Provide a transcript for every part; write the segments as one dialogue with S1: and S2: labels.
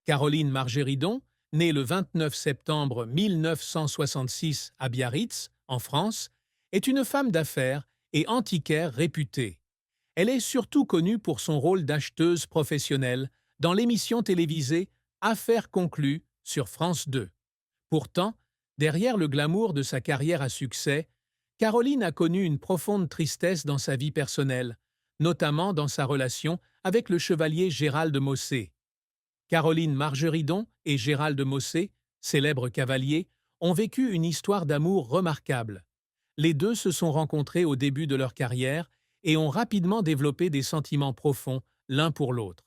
S1: Caroline Margeridon, née le 29 septembre 1966 à Biarritz, en France, est une femme d'affaires et antiquaire réputée. Elle est surtout connue pour son rôle d'acheteuse professionnelle dans l'émission télévisée Affaires conclues sur France 2. Pourtant, derrière le glamour de sa carrière à succès, Caroline a connu une profonde tristesse dans sa vie personnelle, notamment dans sa relation avec le chevalier Gérald de Mossé. Caroline Margeridon et Gérald de Mossé, célèbres cavaliers, ont vécu une histoire d'amour remarquable. Les deux se sont rencontrés au début de leur carrière et ont rapidement développé des sentiments profonds l'un pour l'autre.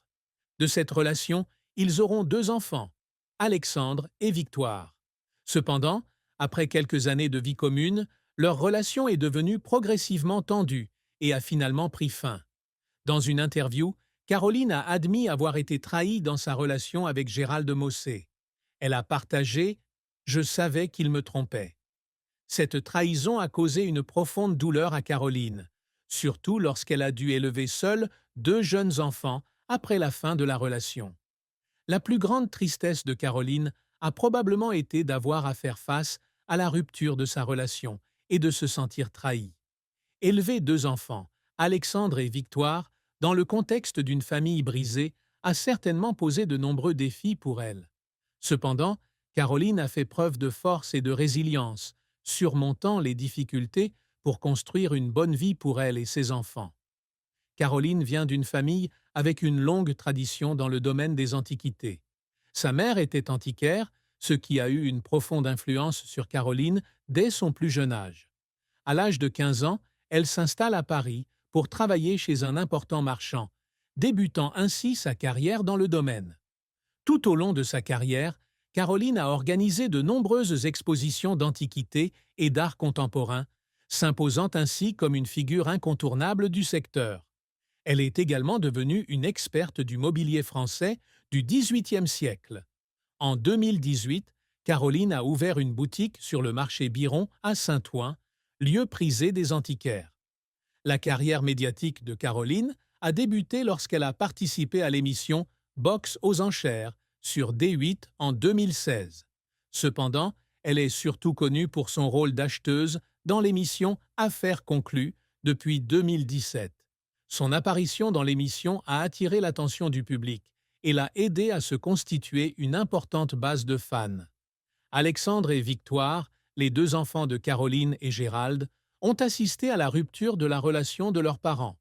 S1: De cette relation, ils auront deux enfants, Alexandre et Victoire. Cependant, après quelques années de vie commune, leur relation est devenue progressivement tendue et a finalement pris fin. Dans une interview, Caroline a admis avoir été trahie dans sa relation avec Gérald de Mossé. Elle a partagé « Je savais qu'il me trompait ». Cette trahison a causé une profonde douleur à Caroline, surtout lorsqu'elle a dû élever seule deux jeunes enfants après la fin de la relation. La plus grande tristesse de Caroline a probablement été d'avoir à faire face à la rupture de sa relation et de se sentir trahie. Élever deux enfants, Alexandre et Victoire, dans le contexte d'une famille brisée, a certainement posé de nombreux défis pour elle. Cependant, Caroline a fait preuve de force et de résilience, surmontant les difficultés pour construire une bonne vie pour elle et ses enfants. Caroline vient d'une famille avec une longue tradition dans le domaine des antiquités. Sa mère était antiquaire, ce qui a eu une profonde influence sur Caroline dès son plus jeune âge. À l'âge de 15 ans, elle s'installe à Paris pour travailler chez un important marchand, débutant ainsi sa carrière dans le domaine. Tout au long de sa carrière, Caroline a organisé de nombreuses expositions d'antiquités et d'art contemporain, s'imposant ainsi comme une figure incontournable du secteur. Elle est également devenue une experte du mobilier français du XVIIIe siècle. En 2018, Caroline a ouvert une boutique sur le marché Biron à Saint-Ouen, lieu prisé des antiquaires. La carrière médiatique de Caroline a débuté lorsqu'elle a participé à l'émission Box aux enchères sur D8 en 2016. Cependant, elle est surtout connue pour son rôle d'acheteuse dans l'émission Affaires conclues depuis 2017. Son apparition dans l'émission a attiré l'attention du public et l'a aidé à se constituer une importante base de fans. Alexandre et Victoire, les deux enfants de Caroline et Gérald, ont assisté à la rupture de la relation de leurs parents.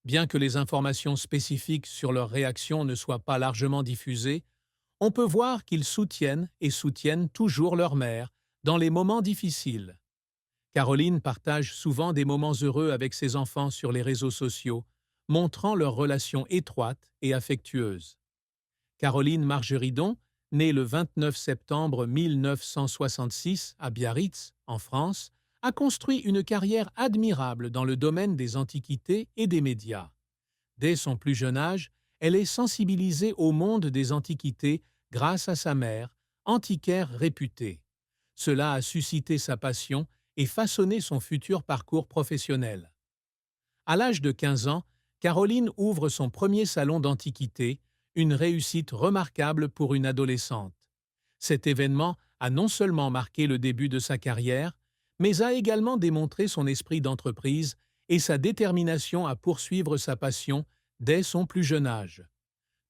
S1: Bien que les informations spécifiques sur leur réaction ne soient pas largement diffusées, on peut voir qu'ils soutiennent et soutiennent toujours leur mère dans les moments difficiles. Caroline partage souvent des moments heureux avec ses enfants sur les réseaux sociaux, montrant leur relation étroite et affectueuse. Caroline Margeridon, née le 29 septembre 1966 à Biarritz, en France, a construit une carrière admirable dans le domaine des antiquités et des médias. Dès son plus jeune âge, elle est sensibilisée au monde des antiquités grâce à sa mère, antiquaire réputée. Cela a suscité sa passion et façonné son futur parcours professionnel. À l'âge de 15 ans, Caroline ouvre son premier salon d'antiquités, une réussite remarquable pour une adolescente. Cet événement a non seulement marqué le début de sa carrière, mais a également démontré son esprit d'entreprise et sa détermination à poursuivre sa passion dès son plus jeune âge.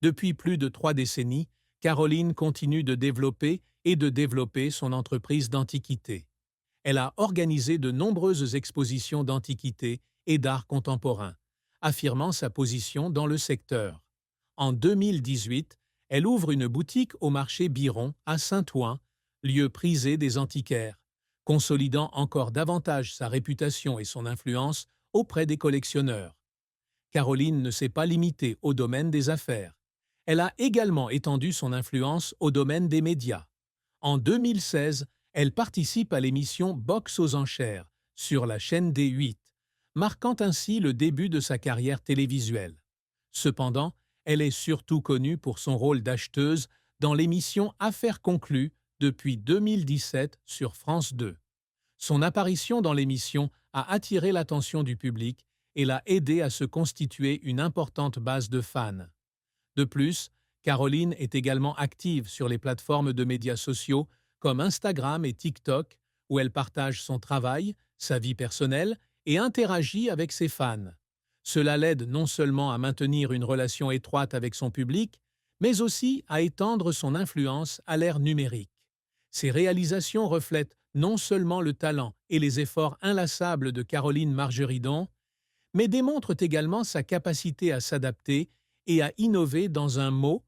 S1: Depuis plus de 3 décennies, Caroline continue de développer son entreprise d'antiquités. Elle a organisé de nombreuses expositions d'antiquités et d'art contemporain, affirmant sa position dans le secteur. En 2018, elle ouvre une boutique au marché Biron à Saint-Ouen, lieu prisé des antiquaires, consolidant encore davantage sa réputation et son influence auprès des collectionneurs. Caroline ne s'est pas limitée au domaine des affaires. Elle a également étendu son influence au domaine des médias. En 2016, elle participe à l'émission Box aux enchères sur la chaîne D8, marquant ainsi le début de sa carrière télévisuelle. Cependant, elle est surtout connue pour son rôle d'acheteuse dans l'émission Affaires conclues depuis 2017 sur France 2. Son apparition dans l'émission a attiré l'attention du public et l'a aidé à se constituer une importante base de fans. De plus, Caroline est également active sur les plateformes de médias sociaux comme Instagram et TikTok, où elle partage son travail, sa vie personnelle et interagit avec ses fans. Cela l'aide non seulement à maintenir une relation étroite avec son public, mais aussi à étendre son influence à l'ère numérique. Ces réalisations reflètent non seulement le talent et les efforts inlassables de Caroline Margeridon, mais démontrent également sa capacité à s'adapter et à innover dans un mot